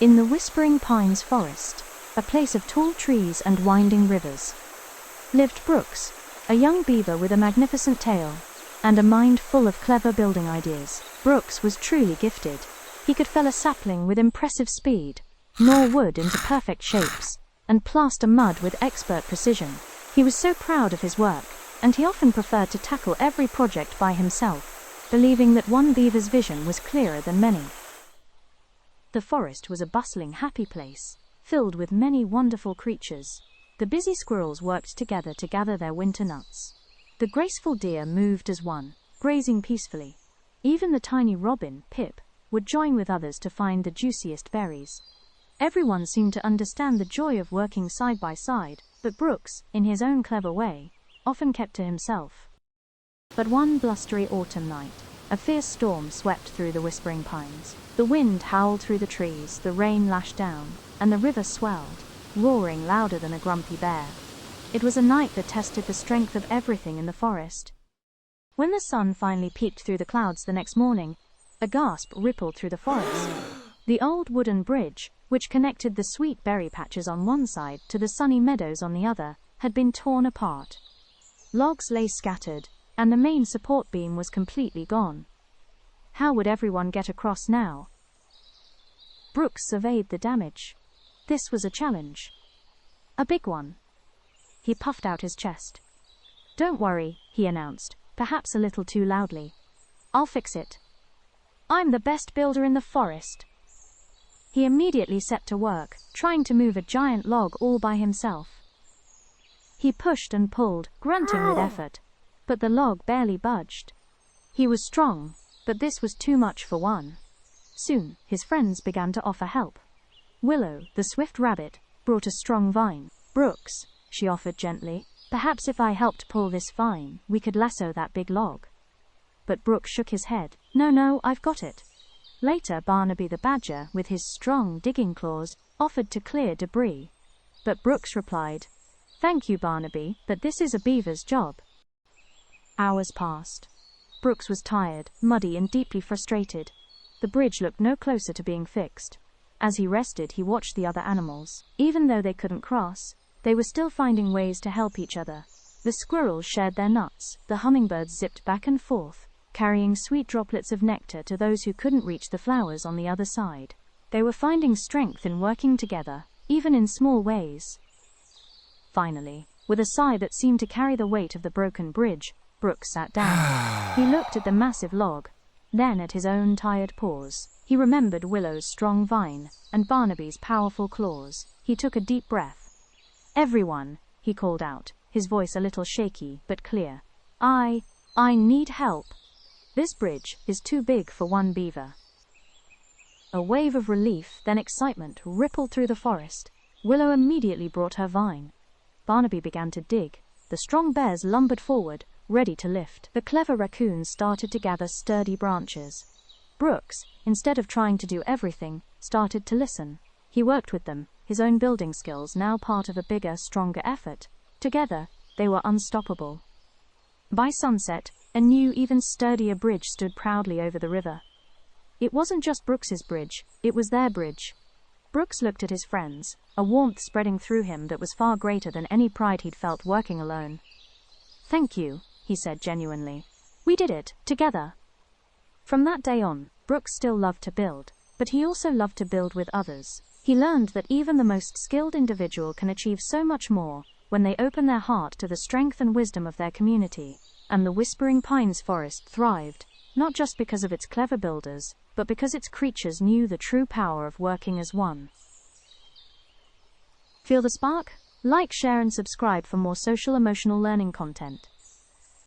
In the Whispering Pines forest, a place of tall trees and winding rivers, lived Brooks, a young beaver with a magnificent tail and a mind full of clever building ideas. Brooks was truly gifted. He could fell a sapling with impressive speed, gnaw wood into perfect shapes, and plaster mud with expert precision. He was so proud of his work, and he often preferred to tackle every project by himself, believing that one beaver's vision was clearer than many. The forest was a bustling, happy place, filled with many wonderful creatures. The busy squirrels worked together to gather their winter nuts. The graceful deer moved as one, grazing peacefully. Even the tiny robin, Pip, would join with others to find the juiciest berries. Everyone seemed to understand the joy of working side by side, but Brooks, in his own clever way, often kept to himself. But one blustery autumn night, a fierce storm swept through the Whispering Pines. The wind howled through the trees, the rain lashed down, and the river swelled, roaring louder than a grumpy bear. It was a night that tested the strength of everything in the forest. When the sun finally peeked through the clouds the next morning, a gasp rippled through the forest. The old wooden bridge, which connected the sweet berry patches on one side to the sunny meadows on the other, had been torn apart. Logs lay scattered, and the main support beam was completely gone. How would everyone get across now? Brooks surveyed the damage. This was a challenge. A big one. He puffed out his chest. "Don't worry," he announced, perhaps a little too loudly. "I'll fix it. I'm the best builder in the forest." He immediately set to work, trying to move a giant log all by himself. He pushed and pulled, grunting with effort, but the log barely budged. He was strong, but this was too much for one. Soon, his friends began to offer help. Willow, the swift rabbit, brought a strong vine. "Brooks," she offered gently, "perhaps if I helped pull this vine, we could lasso that big log." But Brooks shook his head. No, I've got it." Later, Barnaby the badger, with his strong digging claws, offered to clear debris. But Brooks replied, "Thank you, Barnaby, but this is a beaver's job." Hours passed. Brooks was tired, muddy, and deeply frustrated. The bridge looked no closer to being fixed. As he rested, he watched the other animals. Even though they couldn't cross, they were still finding ways to help each other. The squirrels shared their nuts, the hummingbirds zipped back and forth, carrying sweet droplets of nectar to those who couldn't reach the flowers on the other side. They were finding strength in working together, even in small ways. Finally, with a sigh that seemed to carry the weight of the broken bridge, Brooks sat down. He looked at the massive log, then at his own tired paws. He remembered Willow's strong vine, and Barnaby's powerful claws. He took a deep breath. "Everyone," he called out, his voice a little shaky but clear. I need help. This bridge is too big for one beaver." A wave of relief, then excitement, rippled through the forest. Willow immediately brought her vine. Barnaby began to dig. The strong bears lumbered forward, ready to lift. The clever raccoons started to gather sturdy branches. Brooks, instead of trying to do everything, started to listen. He worked with them, his own building skills now part of a bigger, stronger effort. Together, they were unstoppable. By sunset, a new, even sturdier bridge stood proudly over the river. It wasn't just Brooks's bridge, it was their bridge. Brooks looked at his friends, a warmth spreading through him that was far greater than any pride he'd felt working alone. "Thank you," he said genuinely. "We did it, together." From that day on, Brooks still loved to build, but he also loved to build with others. He learned that even the most skilled individual can achieve so much more when they open their heart to the strength and wisdom of their community. And the Whispering Pines forest thrived, not just because of its clever builders, but because its creatures knew the true power of working as one. Feel the spark? Like, share, and subscribe for more social emotional learning content.